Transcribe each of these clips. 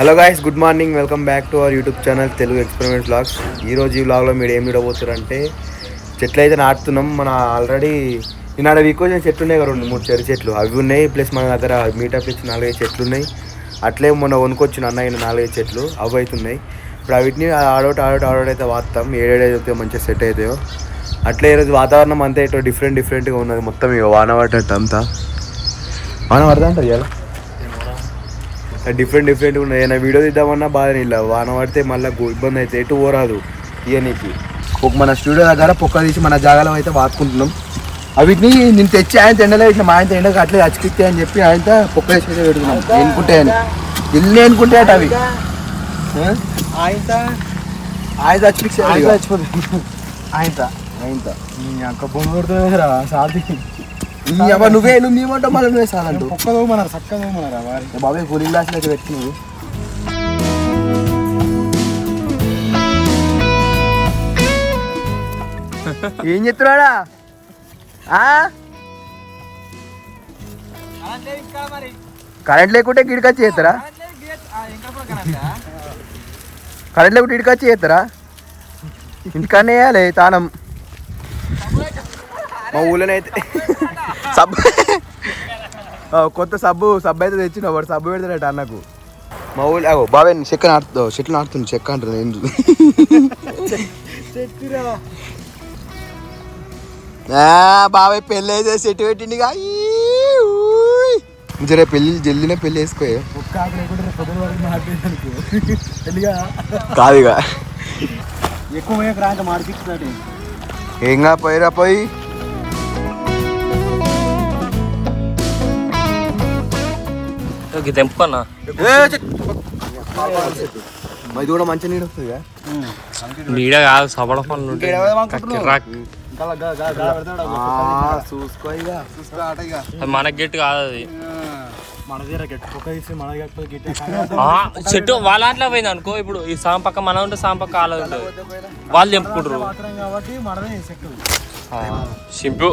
Hello guys, good morning. Welcome back to our YouTube channel Telugu experiment vlogs. ఈరోజు ఈ వ్లాగ్లో మీరు ఏం చూడబోతారంటే చెట్లు అయితే నాటుతున్నాం. మన ఆల్రెడీ ఈనాడ వీక్ వచ్చిన చెట్లు ఉన్నాయి కదా, 2-3 చెర్రి చెట్లు అవి ఉన్నాయి. ప్లస్ మన దగ్గర మీటప్ ఇచ్చిన 4-5 చెట్లు ఉన్నాయి. అట్లే మొన్న కొనుక్కొచ్చిన అన్న 4-5 చెట్లు అవి అవుతున్నాయి. ఇప్పుడు వీటిని ఆడోటి అయితే వాడతాం. ఏడైతే మంచిగా సెట్ అవుతాయో అట్లే. ఈరోజు వాతావరణం అంతా ఇటు డిఫరెంట్గా ఉన్నది. మొత్తం ఇక వాన పడ్డట్టు అంతా వాన పడదంటారు ఇలా డిఫరెంట్గా ఉన్నాయి. ఏదైనా వీడియో తీద్దామన్నా బాగా ఇలా వాన పడితే మళ్ళీ ఇబ్బంది అయితే ఎటు పోరాదు ఇవన్నీకి. మన స్టూడియో దగ్గర పొక్క తీసి మన జాగాలో అయితే వాడుకుంటున్నాం. వీటిని నేను తెచ్చి ఆయన ఎండలో ఇట్లా మా ఆయన ఎండకు అట్లే అచ్చికితే అని చెప్పి ఆయన పొక్క వేసి అయితే పెడుతున్నాం. ఎన్నుకుంటాయని ఇల్లు ఎన్నుకుంటాయట అవి. ఆయన చచ్చిపోతుంది నువ్వే నీమంటావు మళ్ళీ నువ్వే సాలంటూ ఒక్కదోమన్నారు చక్కదోమన్నారా బాబాయ్ కూలింగ్ గ్లాసులు అయితే పెట్టి నువ్వు ఏం చెప్తున్నాడా? కరెంట్ లేకుంటే గిడికొచ్చి చేస్తారా? కరెంట్ లేకుంటే ఇడికొచ్చి చేస్తారా? ఇంటికన్నా వేయాలి తానం. మా ఊళ్ళోనైతే సబ్బు కొత్త సబ్బు అయితే తెచ్చిన వాడు సబ్బు పెడతాడట అన్నకు. మా ఊళ్ళో బాబాయ్ చెట్లు నాటుతుంది. చెక్క అంటుంది ఏంటి బాబాయ్ పెళ్ళి అయితే చెట్టు పెట్టింది. జరే జల్దినే పెళ్ళి వేసుకో కాదు ఇక ఎక్కువ మార్పిస్తాడు. ఏంగా పోయిరా పోయి తెంపుకున్నా ఇది కూడా మంచి నీడ వస్తుంది. నీడ కాదు సబడ పనులు మనకి గట్టి కాదు అది. చెట్టు వాళ్ళ దాంట్లో పోయింది అనుకో. ఇప్పుడు ఈ సాం పక్క మన ఉంటే సాం పక్క వాళ్ళ ఉంటుంది. వాళ్ళు తెంపుకుంటారు. సింపు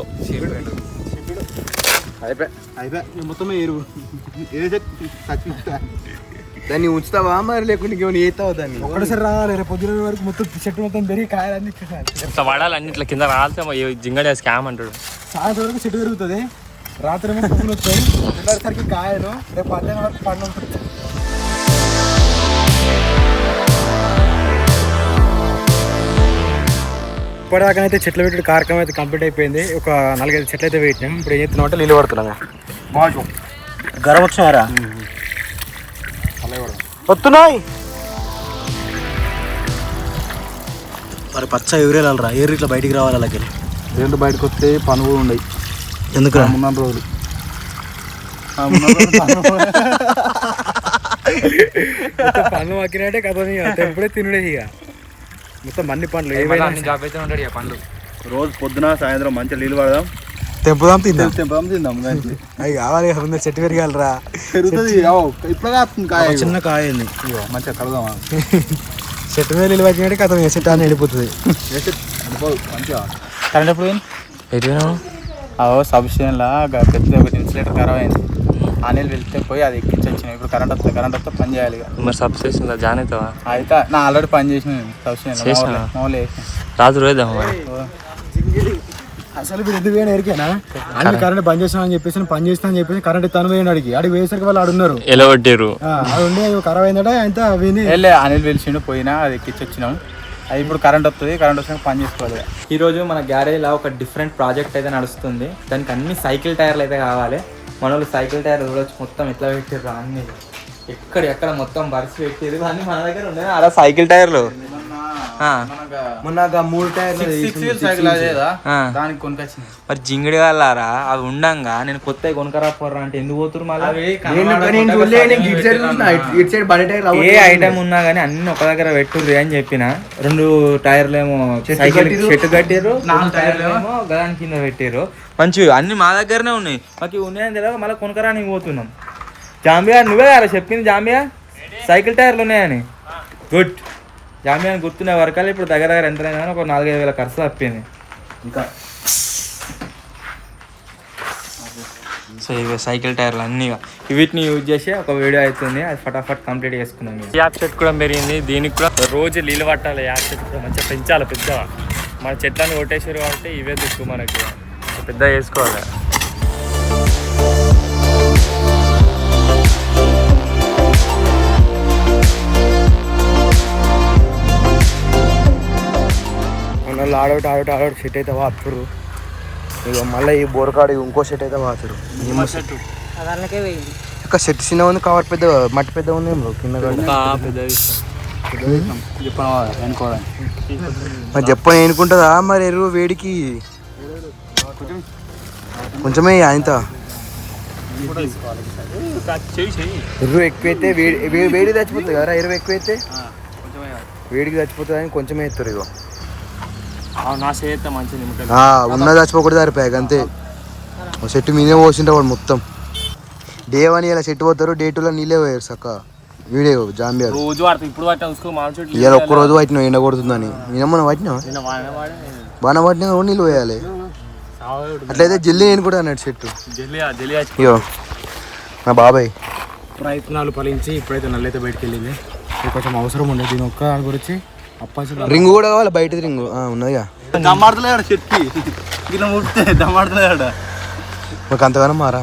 మొత్తం ఎరువు దాన్ని ఉంచుతావా మరి లేకుంటే ఇంకేమైనా ఏతావా దాన్ని? ఒకటేసారి రావాలి రేపు పొద్దున వరకు మొత్తం చెట్టు మొత్తం పెరిగి కాయాలన్నీ ఇట్లా పడాలి. అన్ని ఇట్లా కింద రాలితే జింగడే స్కామ్ అంటాడు. సాయంత్రం వరకు చెట్టు పెరుగుతుంది. రాత్రి ఏమో పువ్వులు వస్తాయి. తెల్లారిసరికి కాయలు రేపు మధ్యాహ్నం వరకు పండు ఉంటుంది. ఇప్పటిదాకానైతే చెట్లు పెట్టే కార్యక్రమం అయితే కంప్లీట్ అయిపోయింది. ఒక 4-5 చెట్లు అయితే పెట్టినాం. ఇప్పుడు ఏం చెప్తున్నాం అంటే నీళ్ళు పడుతున్నాం. బాగు గరం వచ్చినారా వస్తున్నాయి. మరి పచ్చ ఎవరేళ్ళరా ఏరు ఇట్లా బయటికి రావాలి. అలాగే రెండు బయటకు వస్తే పనులు కూడా ఉన్నాయి. ఎందుకు 3 రోజులు పనులు మక్కినట్టే కదా. ఎప్పుడే తినడే ఇక మొత్తం అన్ని పండ్లు ఏమైనా జాబ్ అయితే ఉంటాడు ఇక పండ్లు. రోజు పొద్దున సాయంత్రం మంచిగా నీళ్ళు పడదాం, తెంపుదాం తిందాం. అవి కావాలి చెట్టు పెరగాలరా. పెరుగుతుంది ఇప్పుడు చిన్న కాయ మంచిగా కలదామా. చెట్టు మీద నీళ్ళు పట్టినట్టు కథ చెట్టు అని వెళ్ళిపోతుంది. మంచిగా కరెంట్ ఎప్పుడు సబ్స్టేషన్లా పెద్ద ఒకటి ఇన్సులేటర్ ఖరాబ్ అయింది. ఆ నీళ్ళు వెళ్తే పోయి అది ఎక్కించి వచ్చినాయి. ఇప్పుడు కరెంట్ వస్తే పని చేయాలి. మరి సబ్స్టేషన్లో జాయిన్ అవుతావా? అయితే నా ఆల్రెడీ పని చేసిన సబ్స్టేషన్ రాజు రోద్దాం. అసలు మీరు ఎందుకు పోయినా ఎరికేనా? అన్ని కరెంట్ బంద్ చేసినా అని చెప్పేసి పని చేస్తా అని చెప్పేసి కరెంట్ తను పోయిన అడిగి వేసరికి వాళ్ళు ఆడున్నారు. ఎలా పట్టారు అది ఉండి ఖరాబ్ అయిందట. అంతా వెళ్ళే అనిల్ పిలిచిండు, పోయినా అది ఎక్కించి వచ్చినాం. అది ఇప్పుడు కరెంట్ వస్తుంది. కరెంట్ వచ్చినాక పని చేసుకోవాలి. ఈరోజు మన గ్యారేజ్లో ఒక డిఫరెంట్ ప్రాజెక్ట్ అయితే నడుస్తుంది. దానికి అన్ని సైకిల్ టైర్లు అయితే కావాలి. మన వాళ్ళు సైకిల్ టైర్లు చూడొచ్చు. మొత్తం ఎట్లా పెట్టారు అన్ని ఎక్కడ మొత్తం బరిసి పెట్టారు. అన్ని మన దగ్గర ఉన్నాయి అలా సైకిల్ టైర్లు. మొన్న 3 టైర్లు దానికి కొనుకొచ్చింది. మరి జింగిడి వాళ్ళారా అవి ఉండంగా నేను కొత్త కొనుకరాపోర్రా అంటే ఎందుకు పోతురు? మళ్ళీ ఏ ఐటమ్ ఉన్నా కానీ అన్ని ఒక దగ్గర పెట్టుర్రి అని చెప్పిన. 2 టైర్లు ఏమో సైకిల్ చెట్టు కట్టారు, 4 టైర్లు ఏమో గదాని కింద పెట్టారు. మంచివి అన్ని మా దగ్గరనే ఉన్నాయి. మాకు ఉన్నాయని తెలియక మళ్ళీ కొనుకరానికి పోతున్నాం. జాంబియా నువ్వే కదా చెప్పింది, జాంబియా సైకిల్ టైర్లు ఉన్నాయని. గుడ్ జాంబియా అని గుర్తున్న వరకాలు ఇప్పుడు దగ్గర ఎంత అయినా ఒక 4-5 వేల ఖర్చు తప్పింది. ఇంకా సో ఇవి సైకిల్ టైర్లు అన్నీ వీటిని యూజ్ చేసి ఒక వీడియో అవుతుంది, అది ఫటాఫట్ కంప్లీట్ చేసుకున్నాం. యాప్ చెట్టు కూడా పెరిగింది, దీనికి కూడా రోజు నీళ్ళు పట్టాలి. యాప్ చెట్టు కూడా మంచిగా పెంచాలి పెద్దగా. మన చెట్లను కొట్టేసారు కాబట్టి ఇవే దిక్కు మనకి పెద్ద చేసుకోవాలి. మన ఆడోటి సెట్ అయితే వాతురు. ఇక మళ్ళీ ఈ బోరకాడు ఇంకో సెట్ అయితే వాతురు. ఒక సెట్ చిన్న ఉంది, కవర్ పెద్ద, మట్టి పెద్ద ఉంది కింద మరి చెప్పని ఏనుకుంటుందా మరి ఎరువు వేడికి కొంచెమే ఆయనతో ఎరువు ఎక్కువైతే వేడి చచ్చిపోతుంది కదా. ఎరువు ఎక్కువైతే వేడికి చచ్చిపోతుంది అని కొంచెమే ఎత్తారు. ఇగో ఉన్నది చచ్చిపోకూడదు సరిపోయాక అంతే. చెట్టు మీదే పోసింటే వాడు మొత్తం డే 1 ఇలా చెట్టు పోతారు, డే 2 నీళ్ళే పోయారు సక్క. వీడియో జాంబియా ఇలా ఒక్క రోజు వాటినా ఎండ కొడుతుందని మనం వాటినా బాగా వాటినా కూడా నీళ్ళు పోయాలి. అట్లయితే జల్లి నేను కూడా అన్నాడు చెట్టు. అయ్యో నా బాబాయ్ ప్రయత్నాలు ఫలించి ఇప్పుడైతే నల్లైతే బయటకు వెళ్ళింది. కొంచెం అవసరం ఉండే దీని ఒక్క దాని గురించి. రింగ్ కూడా కావాలి, బయట రింగ్ ఉన్నదిగా. దమ్మాడతలేడు చెట్టు ఇలా ముడితే దమ్మాడతలేడు. మాకు అంతగానో మారా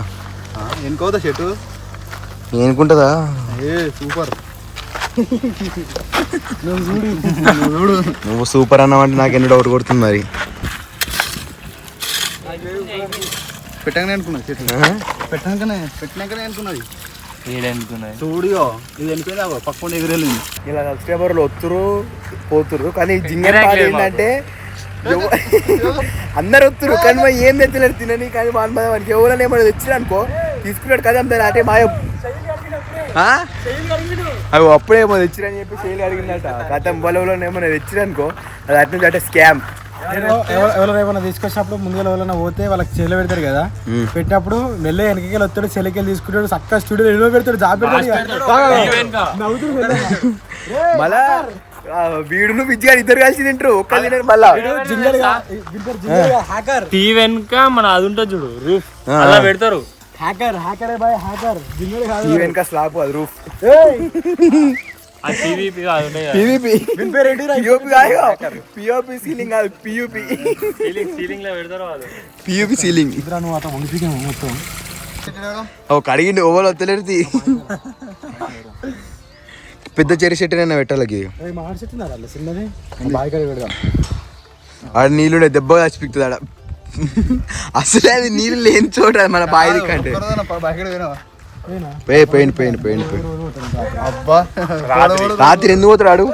ఎనుకోదా చెట్టు ఏనుకుంటుందా? సూపర్. నువ్వు సూపర్ అన్నావంటే నాకు ఎన్ని డౌట్ కొడుతుంది మరి. పెట్టగానే అనుకున్నా చెట్టు పెట్టినాకనే అనుకున్నది. చూడియో ఇది ఎనిపోయిందా పక్కన ఎగిరెళ్ళింది. ఇలా సబ్స్క్రైబర్లు వస్తురు పోతురు, కానీ జింగర్ పాలు ఏంటంటే అందరు వస్తురు కానీ మరి ఏం తెచ్చలేరు తినని. కానీ మనకి ఎవరైనా ఏమైనా తెచ్చినా అనుకో తీసుకున్నాడు కదా అంతే. అంటే మాయ అవి అప్పుడే ఏమో తెచ్చిరని చెప్పి సేల్ అడిగిందట. గతం బలంలో ఏమైనా తెచ్చిరనుకో అది అటు నుంచి అంటే స్కామ్. ఎవరైనా ఏమైనా తీసుకొచ్చినప్పుడు ముందుగా ఎవరైనా పోతే వాళ్ళకి చెల్లె పెడతారు కదా, పెట్టినప్పుడు మెల్ల వెనకకి వస్తాడు, చెల్లెకెళ్ళి తీసుకుంటాడు, చక్క స్టూడియో ఎన్నో పెడతాడు, జాబ్ పెడతాడు. మళ్ళా వీడును విజ్జి గారు ఇద్దరు కలిసి తింటారు, ఒక్కరు తింటారు. మళ్ళా టీవీ వెనుక మన అది ఉంటుంది చూడు, రూఫ్ అలా పెడతారు. టీవీ వెనక స్లాబ్ అది రూఫ్. కడిగిండి ఓవర్ వస్తలేదు. పెద్ద చెరి చెట్టు అయినా పెట్టాలకి ఆడ నీళ్ళు దెబ్బ చచ్చిపిస్తుంది ఆడ. అసలే అది నీళ్ళు లేని చోట మన బాయి కంటే. రాత్రి ఎందుకు పోతాడు?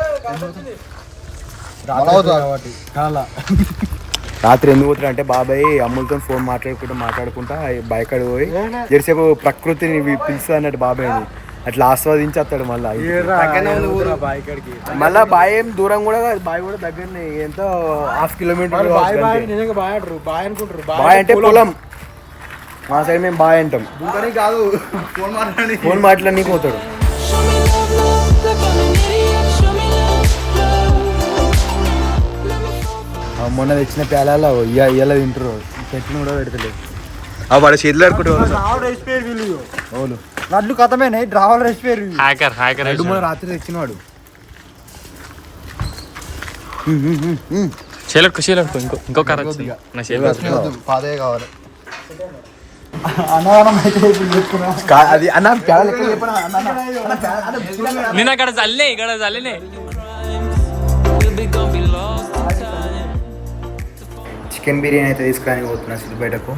రాత్రి ఎందుకు పోతాడు అంటే బాబాయ్ అమ్ములతో ఫోన్ మాట్లాడుకుంటా బయకాడు పోయి జరిసేపు ప్రకృతిని పిలుస్తా అన్నట్టు బాబాయ్ని అట్లా ఆస్వాదించి వస్తాడు. మళ్ళా బాయ్ ఏం దూరం కూడా బాయ్ కూడా దగ్గరనే, ఎంతో 1/2 కిలోమీటర్. బాయ్ అంటే పొలం, మా సైడ్ మేము బాయ్ అంటాం. కాదు ఫోన్ మాట్లాడి పోతాడు. మొన్న తెచ్చిన పేలాల ఇయ్యాల తింటారు, చెట్టును కూడా పెడతలేదు. వాడు చేతులు ఆడుకుంటాడు. లడ్లు కథమేనా డ్రావల్ రెసిపీ రాత్రి తెచ్చినవాడు. ఇంకో కర్ర పాదే కావాలి. అది అన్న నేను అక్కడ చల్లినే చికెన్ బిర్యానీ అయితే తీసుకుని పోతున్నా సిద్దిపేటకు.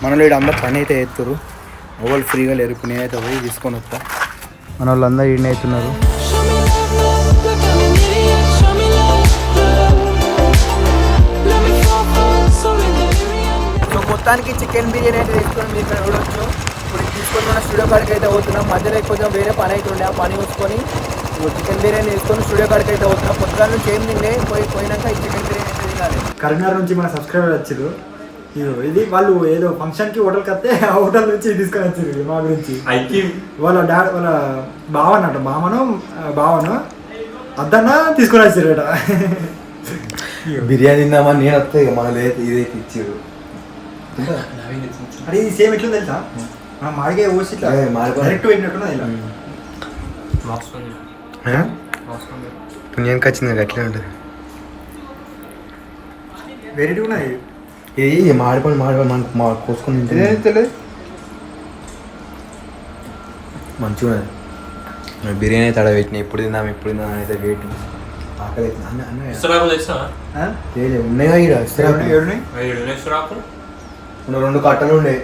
మనలో ఇక్కడ అందరు పని అయితే ఎత్తురు, ఓవల్ ఫ్రీగా లేరు. నేనైతే పోయి తీసుకొని వస్తా. మన వాళ్ళందరూ ఈడనే అవుతున్నారు. సో మొత్తానికి చికెన్ బిర్యానీ అయితే తీసుకొని మీకు చూడవచ్చు. ఇప్పుడు తీసుకొని మన స్టూడియో కాడికి అయితే పోతున్నాం. మధ్యలో కొంచెం వేరే పని అయితే ఉండే, ఆ పని చూసుకొని చికెన్ బిర్యానీ తీసుకొని స్టూడియో కాడికి అయితే పోతున్నాం. పొద్దుగా నుంచి ఏం తిండే పోయినాక ఈ చికెన్ బిర్యానీ అయితే తినాలి. కరీంనగర్ నుంచి మన సబ్స్క్రైబర్ వచ్చారు. ఇది వాళ్ళు ఏదో ఫంక్షన్ కి హోటల్కి వస్తే ఆ హోటల్ నుంచి తీసుకొని వచ్చారు మా గురించి. వాళ్ళ వాళ్ళ బావను అద్దన్న తీసుకొని వచ్చారు. బిర్యానీ తిందామని నేను వస్తే ఇక మన లేదు ఇదైతే ఇచ్చారు. అది సేమ్ ఎట్లా తెలుసా, మాడికాయ పోసి ఇట్లా డైరెక్ట్ పెట్టినట్టున్నది ఇలా పుణ్యానికి వచ్చింది అట్లే ఉంటుంది. వెరైటీ ఉన్నది ఇది మాడిపోయి మనకు కోసుకొని తెలియదు. మంచిగా ఉన్నది. బిర్యానీ తడ పెట్టిన ఎప్పుడు తిందాం అయితే వెయిట్ ఆకలి ఉన్నాయా ఇక్కడ 2 కట్టలు ఉండే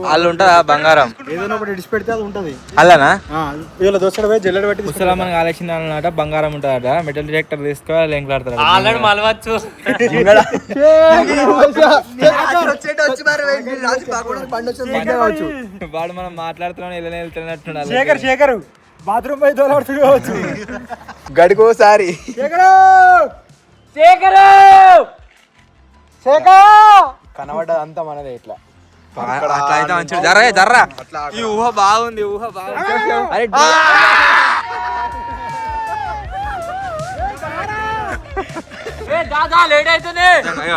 వాళ్ళు ఉంటుందా బంగారం ఏదైనా ఒకటి ఇడిచి పెడితే అది ఉంటుంది. అల్లనా వీళ్ళ దోశ పోయి జల్లెడ పెట్టి ముసలామని ఆలోచన అన్నమాట బంగారం ఉంటుందట మెటల్ డిటెక్టర్ తీసుకోవాలి ఎంకలాడతారు ఆల్రెడీ మలవచ్చు. వాడు మనం మాట్లాడుతున్నాం ఇలా వెళ్తున్నట్టు శేఖర్ బాత్రూమ్ పోయి తోలాడుతూ కావచ్చు. గడికోసారి కనబడ్డది అంతా మనదే ఇట్లా అట్లా అయితే మంచిది జర్రా ఈ ఊహ బాగుంది అరే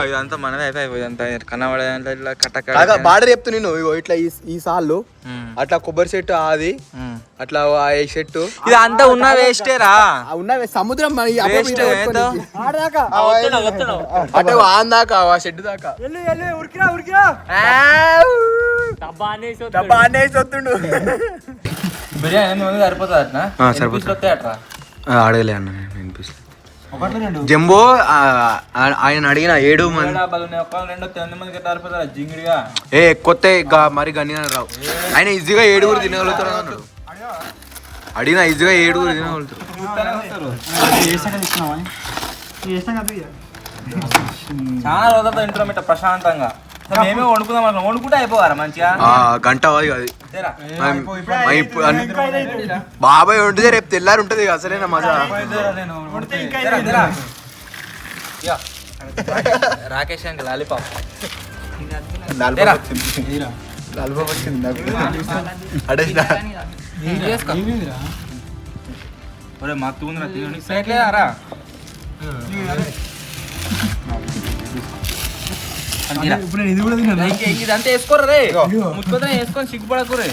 ఇదంతా మనదే అయిపోయి ఇదంతా కనబడే ఇట్లా కట్ట బార్డర్ చెప్తు నేను ఇట్లా ఈ సాళ్ళు అట్లా కొబ్బరి చెట్టు అది అట్లా ఈ చెట్టు ఇది అంతా ఉన్న వేస్టేరా ఉన్న సముద్రం మరి వేస్ట్ అంటే ఆన్ దాకా ఆ షెడ్ దాకా బిర్యానీ సరిపోతుంది అట్నా సరిపోతుంది అడగలే అన్న వినిపిస్తుంది జంబో ఆయన అడిగిన 7 మంది జింగిడిగా కొత్త మరి గని రావు ఆయన ఈజీగా 7 తినగలుగుతారు అన్నాడు. అడిగిన ఈజీగా 7 తినగలుగుతారు. చాలా రోజులతో ఇంట్లో మిట్ట ప్రశాంతంగా మేమే వండుకుందాం అట్లా వండుకుంటే అయిపోవారా మంచిగా గంట అది బాబాయ్ వండితే రేపు తెల్లారి ఉంటది అసలేనా మజా. రాకేష్ అంకల్ లాలీపాప్ మత్తురా ఇదంతా వేసుకోరా రే ముట్టుకోతే వేసుకొని సిగ్గుపడకురే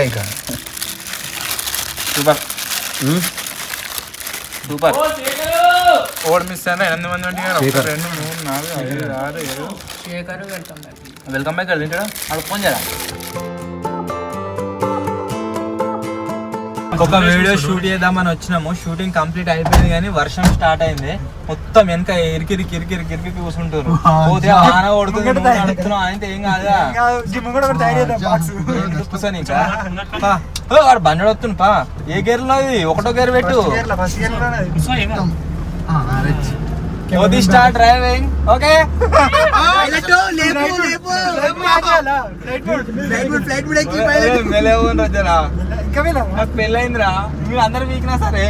ఇంకా సూపర్ సూపర్ ఓడి మిస్ అయినా 8 మంది 2 3 4 5 6 7 వెల్కమ్ బ్యాక్ తింటాడా అక్కడ ఫోన్ చేయరా ఒక వీడియో షూట్ చేద్దామని వచ్చినాము. షూటింగ్ కంప్లీట్ అయిపోయింది కానీ వర్షం స్టార్ట్ అయింది. మొత్తం వెనక ఇరికి కూర్చుంటారు. పోతే ఆన కొడుతుంది అయితే ఏం కాదా వాడు బండి వస్తుంది పా. ఏ గేర్లో ఇది ఒకటో గేర్ పెట్టు. Start driving okay. నాకు పెళ్ళయిందిరా మీరు అందరు వీకినా సరే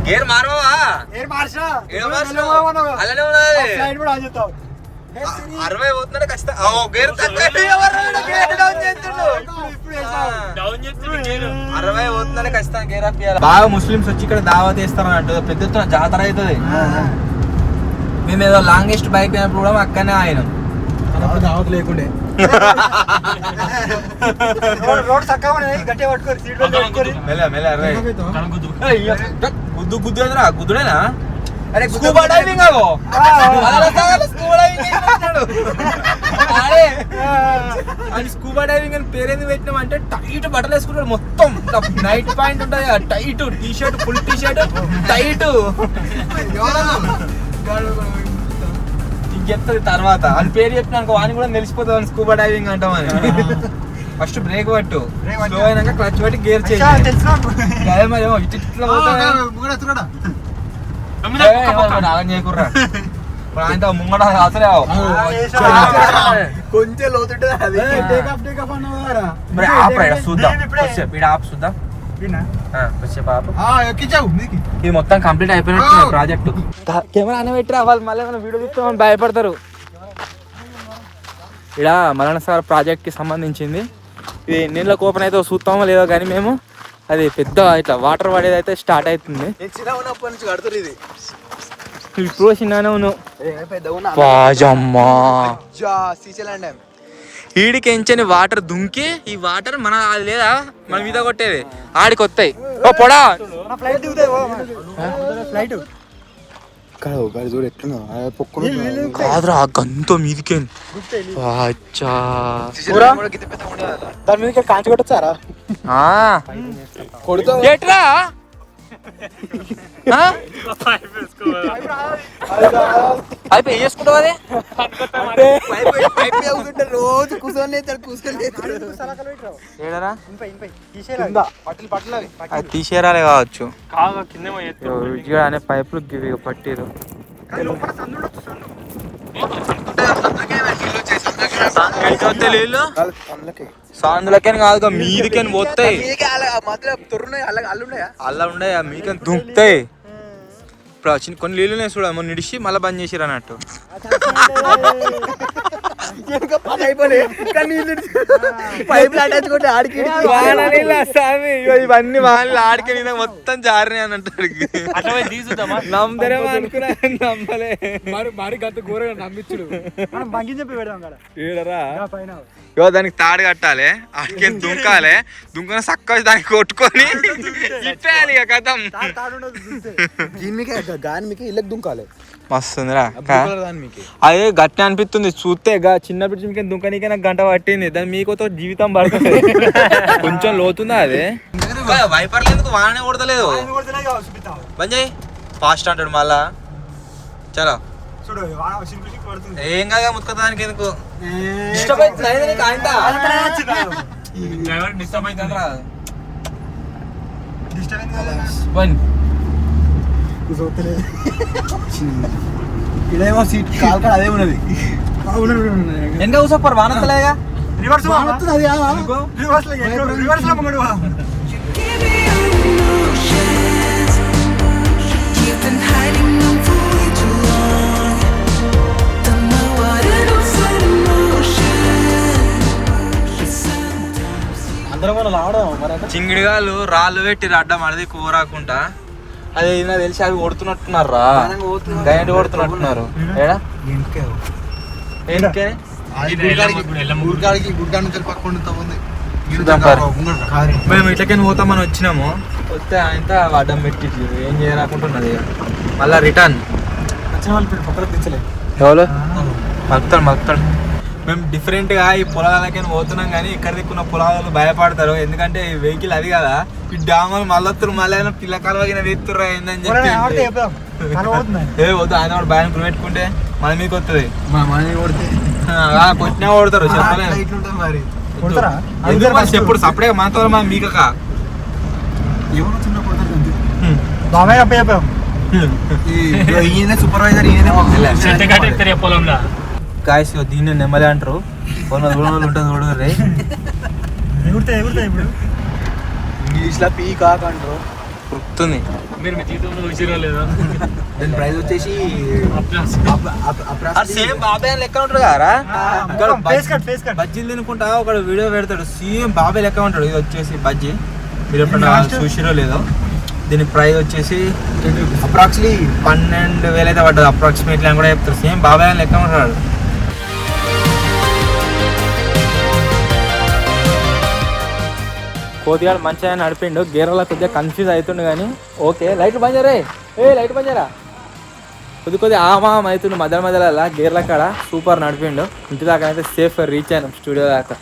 గేర్ మారవా అలానే ఉన్నది 60 పోతున్నాడు ఖచ్చితంగా. గేర్ 60 పోతున్నాడు ఖచ్చితంగా గేర్ అప్పియాలి. బాగా ముస్లిమ్స్ వచ్చి ఇక్కడ దావత్ వేస్తారు అన్నట్టు పెద్ద ఎత్తున జాతర అవుతుంది. మేము ఏదో లాంగెస్ట్ బైక్ అయినప్పుడు కూడా అక్కడనే ఆయన దావత్ లేకుండే రోడ్ చక్కగా గుద్దు గుద్దు ఎదురా గుద్దుడేనా? అరే స్కూబా డైవింగ్ ఆగో స్కూబా డైవింగ్ అని పేరేంది పెట్టినాం అంటే టైట్ బట్టలు వేసుకుంటాడు మొత్తం నైట్ పాయింట్ ఉంటుంది tight T shirt full T shirt tight చెప్తుంది తర్వాత అని పేరు చెప్పినాక వాని కూడా తెలిసిపోతుంది స్కూబా డైవింగ్ అంటామని. ఫస్ట్ బ్రేక్ పట్టు స్లో అయినాక క్లచ్ పట్టి గేర్ చేయాలి. చేయకుర్రా ఆయన ముంగడ అసలే కొంచెం లోతుంటది అది. మరి ఆపరా ఈడ చూద్దాం కొద్దిసేపు ఈడ ఆపు చూద్దాం కొద్దిసేపు ఆపు ఇది మొత్తం కంప్లీట్ అయిపోయినట్టు ప్రాజెక్టు కెమెరా అనే పెట్టిరా వాళ్ళు మళ్ళీ ఏమైనా వీడియో చూస్తామని భయపడతారు ఇక్కడ మలన సార్ ప్రాజెక్ట్కి సంబంధించింది ఇది నీళ్ళకి ఓపెన్ అయితే చూస్తామో లేదో కానీ మేము అది పెద్ద ఇట్లా వాటర్ పడేది అయితే స్టార్ట్ అవుతుంది ఇప్పుడు చిన్ననే ఉన్నావు ఈడికి ఎంచని వాటర్ దుంకి ఈ వాటర్ మన అది లేదా మన మీద కొట్టేది ఆడికి వస్తాయి ఓ పొడా కాదురా గంతో మీదికే దాని మీద కాంచి కొట్టొచ్చారా ఎట్రా అయిపోయి వేసుకుంటావు అది రోజు కూర్చొని ఏడరా అది తీసేరాలే కావచ్చు అనే పైపులు గివి పట్టిరు సాందులకే కాదు మీదికని పోతాయి అలా ఉండే మీకని దుంకుతాయి ఇప్పుడు చిన్న కొన్ని నీళ్ళు ఉన్నాయి చూడ మొన్న నిడిచి మళ్ళీ బంద్ చేసిరు అన్నట్టు ఇవన్నీ వాళ్ళు ఆడికి మొత్తం జారినాయి అన్నట్టు నమ్మదరేమో అనుకున్నా నమ్మలే దానికి తాడు కట్టాలి ఆడికి దుంకాలి దుంకుని చక్కగా దానికి కొట్టుకొని ఇప్పేయాలి ఇక కథం దుంకాలి మస్తుందిరా అదే గట్టి అనిపిస్తుంది చూస్తే చిన్న బిడ్డ మీకు దుంకనీకే నాకు గంట పట్టింది దాని మీకోతో జీవితం పడుతుంది కొంచెం లోతుందా అదే వైపర్లు ఎందుకు వానే కొడతలేదు బంజయ్ ఫాస్ట్ అంటాడు మళ్ళా చలో ఏం కాగా ముత్తుకోదానికి ఎందుకు ఇదేమో సీట్ కాల్ అదే ఉన్నది ఎంత కూర్చోపరు వానత్తలేగా చింగిడిగాళ్ళు రాళ్ళు పెట్టి అడ్డం అడిది కూరాకుంటా అది నాకు తెలిసి అవి కొడుతున్నట్టున్నారు రా గైంటి కొడుతున్నట్టున్నారు ఏడా మేము ఇట్లకైనా పోతామని వచ్చినాము వస్తే ఆయన అడ్డం పెట్టి ఏం చేయరాకుంటున్నది మళ్ళా రిటర్న్ ఎవరు మలుపుతాడు మేము డిఫరెంట్గా ఈ పొలాలకైనా పోతున్నాం కానీ ఇక్కడ దిక్కున్న పొలాలు భయపడతారు ఎందుకంటే ఈ వెహికల్ అది కదా ఈ డామలు మళ్ళొత్తురు మళ్ళీ పిల్ల కలవగిన వేస్తుర్రా ఏందని చెప్పి ఏ వద్దు ఆయన కూడా భయాన్ని పెట్టుకుంటే మన మీకు వస్తుంది కొట్టినా కొడతారు చెప్పలేదు చెప్పుడు సపరేట్గా మనతో మన మీకక సూపర్వైజర్ గాయస్ దీన్ని నెమ్మది అంటారు ఉంటుంది చూడరే ఇంగ్లీష్ లో పీ కాక్ అంటారు గుర్తుంది దాని ప్రైస్ వచ్చేసి సేమ్ బాబాయ్ లెక్క ఉంటాడు కదా బజ్జీలు తినుకుంటా ఒక వీడియో పెడతాడు సేమ్ బాబాయ్ లెక్క ఉంటాడు ఇది వచ్చేసి బజ్జీ మీరు ఎప్పుడన్నా చూసిరో లేదో దీని ప్రైస్ వచ్చేసి అప్రాక్సిమేట్లీ 12,000 అయితే పడ్డది అప్రాక్సిమేట్లీ అని కూడా చెప్తారు సేమ్ బాబాయ్ లెక్క ఉంటాడు కోతిగాడు మంచిగా నడిపిండు గేర్లో కొద్దిగా కన్ఫ్యూజ్ అవుతుండు కానీ ఓకే లైట్ బంద్ చేయరే లైట్ బంద్ చేయరా కొద్దిగా ఆమాం అవుతుండు మధ్య మధ్యలో గేర్ల కాడ సూపర్ నడిపిండు ఇంటి దాకా అయితే సేఫ్ రీచ్ అయినాం స్టూడియో దాకా